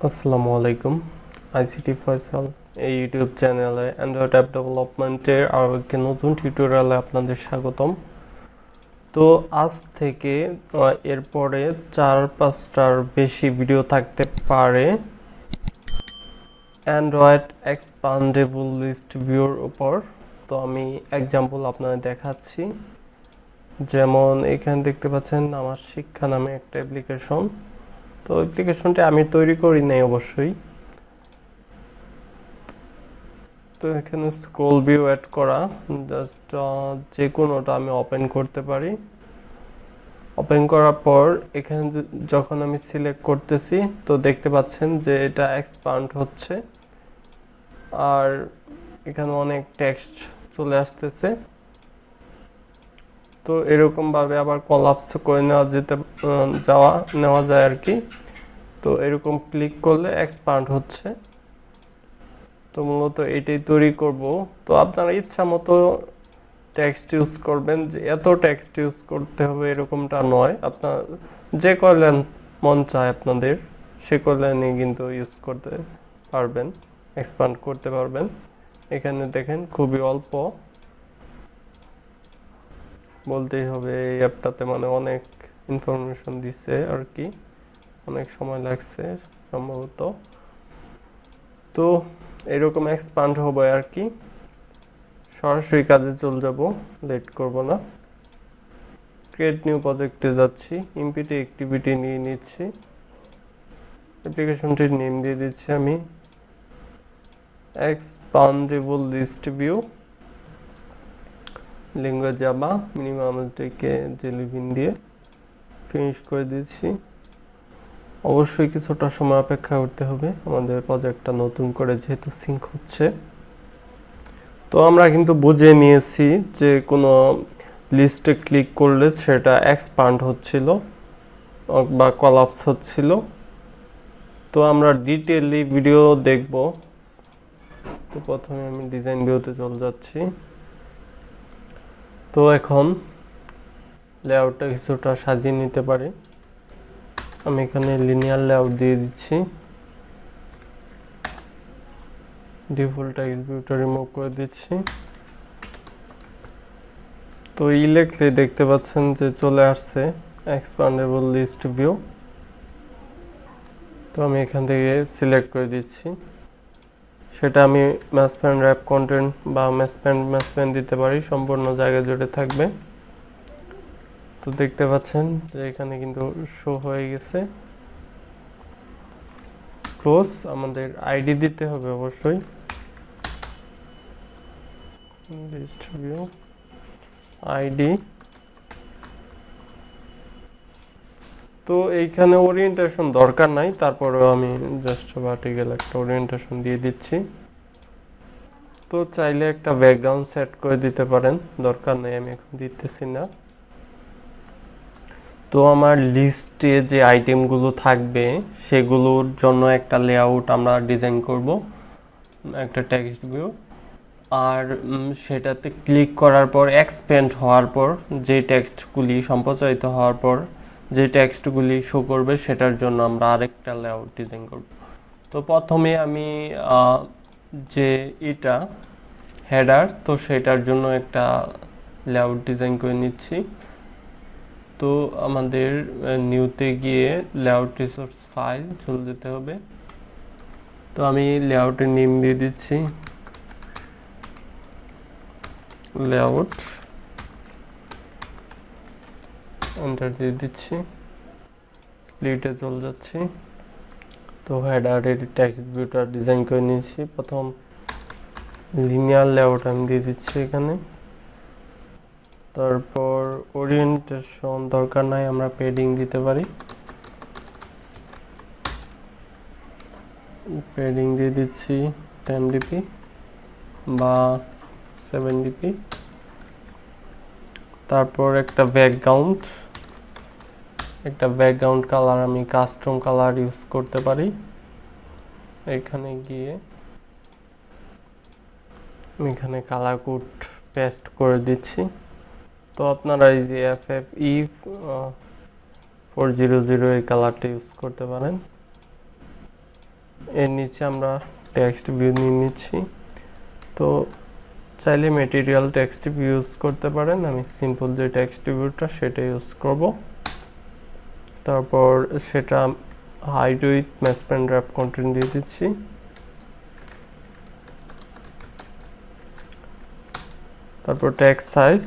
আসসালামু আলাইকুম আইসিটি ফয়সাল এই ইউটিউব চ্যানেলে অ্যান্ড্রয়েড অ্যাপ ডেভেলপমেন্টের আরও একটি নতুন টিউটোরিয়ালে আপনাদের স্বাগতম। তো আজ থেকে এরপরে 4-5টার বেশি ভিডিও থাকতে পারে অ্যান্ড্রয়েড এক্সপান্ডেবল লিস্ট ভিউর উপর। তো আমি এক্সাম্পল আপনাদের দেখাচ্ছি। যেমন এখানে দেখতে পাচ্ছেন আমার শিক্ষা নামে একটা অ্যাপ্লিকেশন। তো অ্যাপ্লিকেশনটি আমি তৈরি করি নাই অবশ্যই। তো এখানে স্ক্রল ভিউ অ্যাড করা, জাস্ট যে কোনোটা আমি ওপেন করতে পারি। ওপেন করার পর এখানে যখন আমি সিলেক্ট করতেছি তো দেখতে পাচ্ছেন যে এটা এক্সপান্ড হচ্ছে আর এখানে অনেক টেক্সট চলে আসতেছে। তো এরকমভাবে আবার কলাপস করে নেওয়া যায় আর কি। তো এরকম ক্লিক করলে এক্সপান্ড হচ্ছে। তো মূলত এটাই তৈরি করব। তো আপনারা ইচ্ছা মতো টেক্সট ইউজ করবেন, যে এত টেক্সট ইউজ করতে হবে এরকমটা নয়। আপনার যে কয়লাইন মন চায় আপনাদের সে কয়লাইনে কিন্তু ইউজ করতে পারবেন, এক্সপান্ড করতে পারবেন। এখানে দেখেন খুবই অল্প, বলতেই হবে এই অ্যাপটাতে মানে অনেক ইনফরমেশন দিচ্ছে আর কি, অনেক সময় লাগছে সম্ভবত। তো এরকম এক্সপান্ড হবে আর কি। সরাসরি কাজে চলে যাব, লেট করব না। ক্রিয়েট নিউ প্রজেক্টে যাচ্ছি, ইমপিটি অ্যাক্টিভিটি নিয়ে নিচ্ছি। অ্যাপ্লিকেশনটির নেম দিয়ে দিচ্ছি আমি expandable list view, language Java, minimum SDK jelly bean দিয়ে ফিনিশ করে দিচ্ছি। অবশ্যই কিছুটা সময় অপেক্ষা করতে হবে, আমাদের প্রজেক্টটা নতুন করে যেহেতু সিঙ্ক হচ্ছে। তো আমরা কিন্তু বুঝে নিয়েছি যে কোনো লিস্টে ক্লিক করলে সেটা এক্সপান্ড হচ্ছিল বা কলাপস হচ্ছিল। তো আমরা ডিটেইলি ভিডিও দেখব। তো প্রথমে আমি ডিজাইন ভিউতে চলে যাচ্ছি। তো এখন লেআউটটা কিছুটা সাজিয়ে নিতে পারি। আমি এখানে লিনিয়ার লেআউট দিয়ে দিচ্ছি। ডিফল্ট টেক্সট ভিউটা রিমুভ করে দিচ্ছি। তো লিখলে দেখতে পাচ্ছেন যে চলে আসছে এক্সপান্ডেবল লিস্ট ভিউ। তো আমি এখান থেকে সিলেক্ট করে দিচ্ছি। সেটা আমি ম্যাসপ্যান র্যাপ কন্টেন্ট বা ম্যাসপ্যান দিতে পারি, সম্পূর্ণ জায়গা জুড়ে থাকবে। তো দেখতে পাচ্ছেন যে এখানে কিন্তু শো হয়ে গেছে। ক্লোজ, আমাদের আইডি দিতে হবে অবশ্যই। List view ID. তো এইখানে ওরিয়েন্টেশন দরকার নাই, তারপরেও আমি জাস্ট ভার্টিক্যাল একটা ওরিয়েন্টেশন দিয়ে দিচ্ছি। তো চাইলে একটা ব্যাকগ্রাউন্ড সেট করে দিতে পারেন, দরকার নেই, আমি এখন দিতেছি না। তো আমার লিস্টে যে আইটেমগুলো থাকবে সেগুলোর জন্য একটা লেআউট আমরা ডিজাইন করব, একটা টেক্সট ভিউ। আর সেটাতে ক্লিক করার পর এক্সপ্যান্ড হওয়ার পর যে টেক্সটগুলি সম্প্রচারিত হওয়ার পর যে টেক্সটগুলি শো করবে সেটার জন্য আমরা আরেকটা লেআউট ডিজাইন করব। তো প্রথমে আমি যে এটা হেডার, তো সেটার জন্য একটা লেআউট ডিজাইন করে নিচ্ছি। তো আমাদের নিউতে গিয়ে লেআউট রিসোর্স ফাইল চলে যেতে হবে। তো আমি লেআউটের নেম দিয়ে দিচ্ছি লেআউট, এন্টার দিয়ে দিচ্ছি, স্প্লিটে চলে যাচ্ছি। তো হেডারের টেক্সট ভিউটা ডিজাইন করে নিয়েছি। প্রথম লিনিয়ার লেআউট আমি দিয়ে দিচ্ছি এখানে। তারপর ওরিয়েন্টেশন দরকার নাই, আমরা পেডিং দিতে পারি। পেডিং দিয়ে দিচ্ছি 10 ডিপি বা 7 ডিপি। তারপর একটা ব্যাকগ্রাউন্ড কালার আমি কাস্টম কালার ইউজ করতে পারি। এখানে গিয়ে আমি এখানে কালার কোড পেস্ট করে দিচ্ছি। তো আপনারা এই যে FFE400 এই কালারটা ইউজ করতে পারেন। এর নিচে আমরা টেক্সট ভিউ নিয়ে নিচ্ছি। তো চাইলে ম্যাটেরিয়াল টেক্সট ভিউ ইউজ করতে পারেন, আমি সিম্পল যে টেক্সট ভিউটা সেটা ইউজ করব। তারপর সেটা height width match parent wrap content দিয়ে দিচ্ছি। তারপর টেক্সট সাইজ,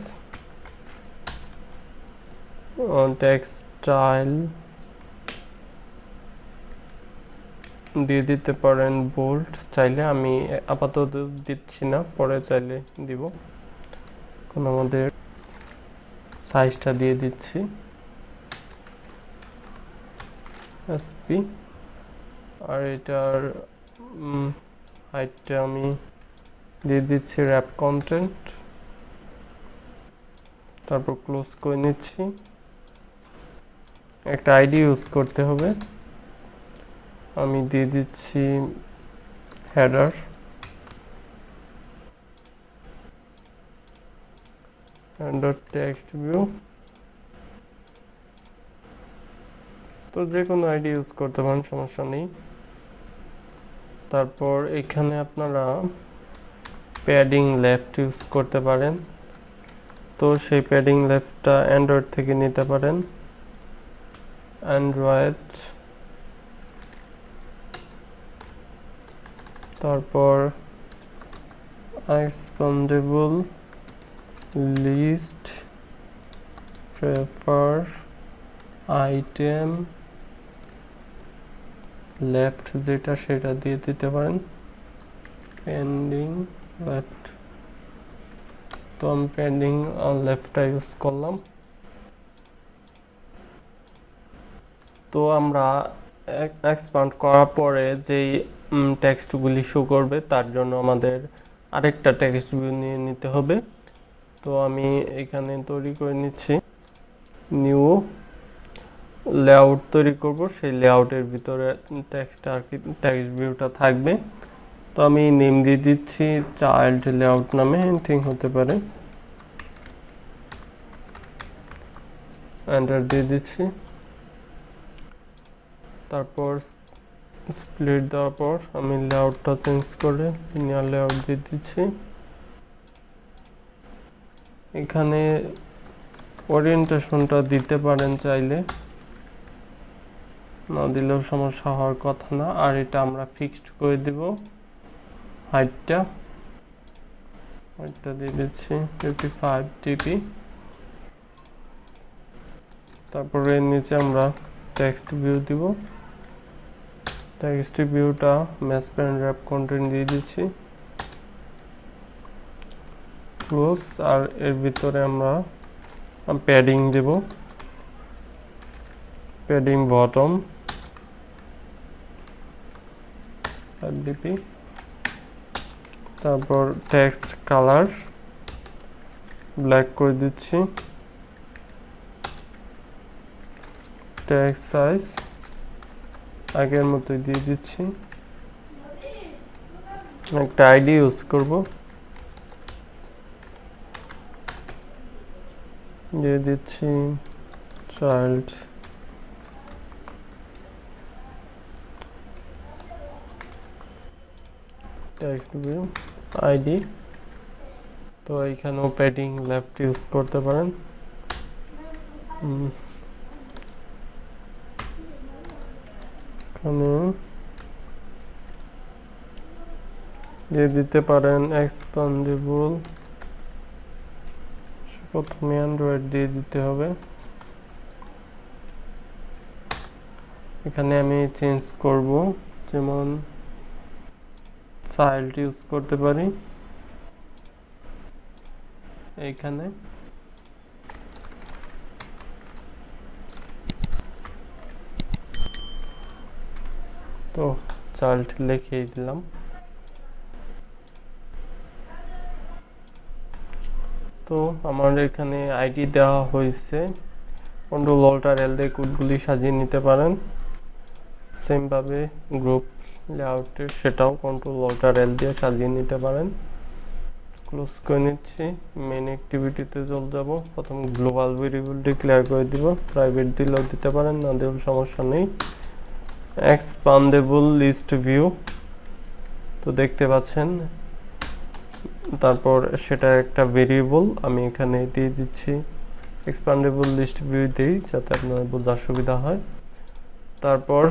টেক্সট স্টাইল দিয়ে দিতে পারেন বোল্ড, চাইলে আমি আপাতত দিচ্ছি না, পরে চাইলে দিব। এখন আমাদের সাইজটা দিয়ে দিচ্ছি এসপি, আর এটার হাইটটা আমি দিয়ে দিচ্ছি র্যাপ কন্টেন্ট। তারপর ক্লোজ করে নিচ্ছি। একটা আইডি ইউজ করতে হবে, আমি দিয়ে দিচ্ছি হেডার, টেক্সট ভিউ। তো যে কোনো আইডি ইউজ করতে পারেন, সমস্যা নেই। তারপর এখানে আপনারা প্যাডিং লেফট ইউজ করতে পারেন, তো সেই প্যাডিং লেফটটা অ্যান্ড্রয়েড থেকে নিতে পারেন। অ্যান্ড্রয়েড, তারপর এক্সপান্ডেবল লিস্ট প্রেফার আইটেম লেফট যেটা সেটা দিয়ে দিতে পারেন, পেন্ডিং লেফট। তো আমি পেন্ডিং লেফটটা ইউজ করলাম। তো আমরা এক্সপান্ড করার পরে যেই টেক্সটগুলি শো করবে তার জন্য আমাদের আরেকটা টেক্সট ভিউ নিয়ে নিতে হবে। তো আমি এখানে তৈরি করে নিচ্ছি, নিউ লেআউট তৈরি করব, সেই লেআউটের ভিতরে টেক্সট ভিউটা থাকবে। তো আমি নেম দিয়ে দিচ্ছি চাইল্ড লেআউট নামে, এনিথিং হতে পারে। এন্টার দিয়ে দিচ্ছি। তারপর স্প্লিট দেওয়ার পর আমি লেআউটটা চেঞ্জ করে লিনিয়ার লেআউট দিয়ে দিচ্ছি। এখানে ওরিয়েন্টেশনটা দিতে পারেন চাইলে, না দিলেও সমস্যা হওয়ার কথা না। আর এটা আমরা ফিক্সড করে দিব, হাইটটা দিয়ে দিচ্ছি 55 dp। তারপরে নিচে আমরা টেক্সট ভিউ দিব, টেক্সট ভিউটা ম্যাচ প্যান্ড র্যাপ কন্টেন্ট দিয়ে দিচ্ছি, ক্লোজ। আর এর ভিতরে আমরা প্যাডিং দেব, প্যাডিং বটম 5 dp। তারপর টেক্সট কালার ব্ল্যাক করে দিচ্ছি, টেক্সট সাইজ আগের মতোই দিয়ে দিচ্ছি। একটা আইডি ইউজ করব, দিয়ে দিচ্ছি চাইল্ড টেক্সট ভিউ আইডি। তো এইখানেও প্যাডিং লেফট ইউজ করতে পারেন। এখানে দিয়ে দিতে পারেন এক্সপান্ডেবল, প্রথমে অ্যান্ড্রয়েড দিয়ে দিতে হবে। এখানে আমি চেঞ্জ করব, যেমন চাইল্ড ইউজ করতে পারি এইখানে। তো চাইল্ড লিখে দিলাম। তো আমার এখানে আইডি দেওয়া হয়েছে, কন্ট্রোল অল্টার এল দিয়ে কোডগুলি সাজিয়ে নিতে পারেন। সেম ভাবে গ্রুপ লেআউটের সেটাও কন্ট্রোল অল্টার এল দিয়ে সাজিয়ে নিতে পারেন। ক্লোজ করে নিচ্ছি, মেইন অ্যাক্টিভিটিতে চলে যাব। প্রথম গ্লোবাল ভেরিয়েবল ডিক্লেয়ার করে দিব, প্রাইভেট দিলেও দিতে পারেন, না দিলেও সমস্যা নেই। এক্সপান্ডেবল লিস্ট ভিউ, তো দেখতে পাচ্ছেন। তারপর সেটা একটা ভেরিয়েবল আমি এখানে দিয়ে দিচ্ছি, এক্সপান্ডেবল লিস্ট ভিউ দিই যাতে আপনার বোঝার সুবিধা হয়। তারপর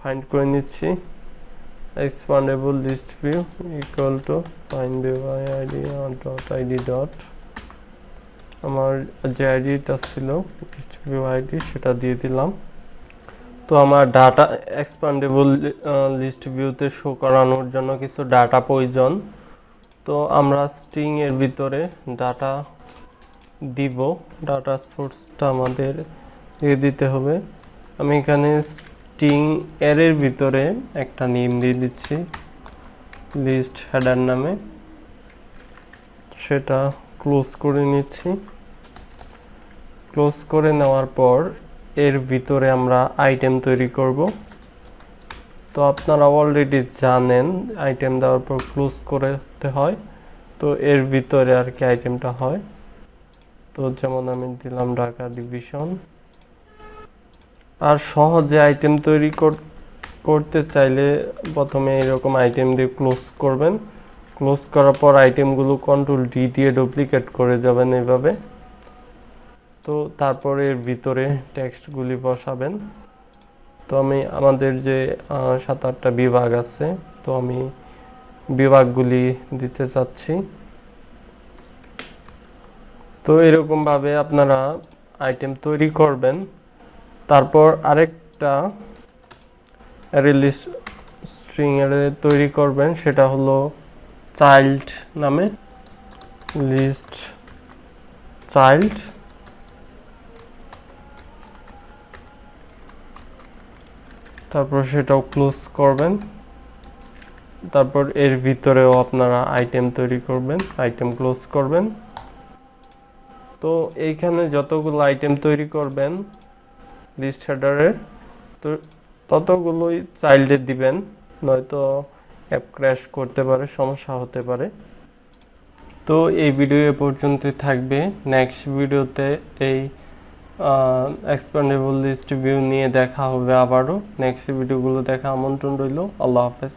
ফাইন্ড করে নিচ্ছি expandable list view equal to find view by id dot id dot, আমার যে আইডিটা ছিল লিস্ট ভিউ আইডি সেটা দিয়ে দিলাম। তো আমার ডাটা এক্সপান্ডেবল লিস্ট ভিউতে শো করানোর জন্য কিছু ডাটা প্রয়োজন। তো আমরা স্ট্রিং এর ভিতরে ডাটা দিব, ডাটা সোর্সটা আমাদের দিয়ে দিতে হবে। আমি এখানে স্ট্রিং এর ভিতরে একটা নেম দিয়ে দিচ্ছি লিস্ট হেডার নামে, সেটা ক্লোজ করে নিচ্ছি। ক্লোজ করে নেওয়ার পর এর ভিতরে আমরা আইটেম তৈরি করব। তো আপনারা অলরেডি জানেন আইটেম দেওয়ার পর ক্লোজ করতে হয়, তো এর ভিতরে আর কি আইটেমটা হয়। তো যেমন আমি দিলাম ঢাকা ডিভিশন। আর সহজে আইটেম তৈরি করতে চাইলে প্রথমে এরকম আইটেম দিয়ে ক্লোজ করবেন। ক্লোজ করার পর আইটেমগুলো কন্ট্রোল ডি দিয়ে ডুপ্লিকেট করে যাবেন এইভাবে। তো তারপরে এর ভিতরে টেক্সটগুলি বসাবেন। তো আমি আমাদের যে 7-8টা বিভাগ আছে, তো আমি বিভাগগুলি দিতে চাচ্ছি। তো এরকমভাবে আপনারা আইটেম তৈরি করবেন। তারপর আরেকটা অ্যারে লিস্ট স্ট্রিং অ্যারে তৈরি করবেন, সেটা হলো চাইল্ড নামে, লিস্ট চাইল্ড। তারপর সেটাও ক্লোজ করবেন। তারপর এর ভিতরেও আপনারা আইটেম তৈরি করবেন, আইটেম ক্লোজ করবেন। তো এইখানে যতগুলো আইটেম তৈরি করবেন লিস্ট হেডারের, তো ততগুলোই চাইল্ডে দিবেন, নয়তো অ্যাপ ক্র্যাশ করতে পারে, সমস্যা হতে পারে। তো এই ভিডিও এ পর্যন্তই থাকবে। নেক্সট ভিডিওতে এই এক্সপ্যান্ডেবল লিস্ট ভিউ নিয়ে দেখা হবে আবারও। নেক্সট ভিডিওগুলো দেখা আমন্ত্রণ রইল। আল্লাহ হাফেজ।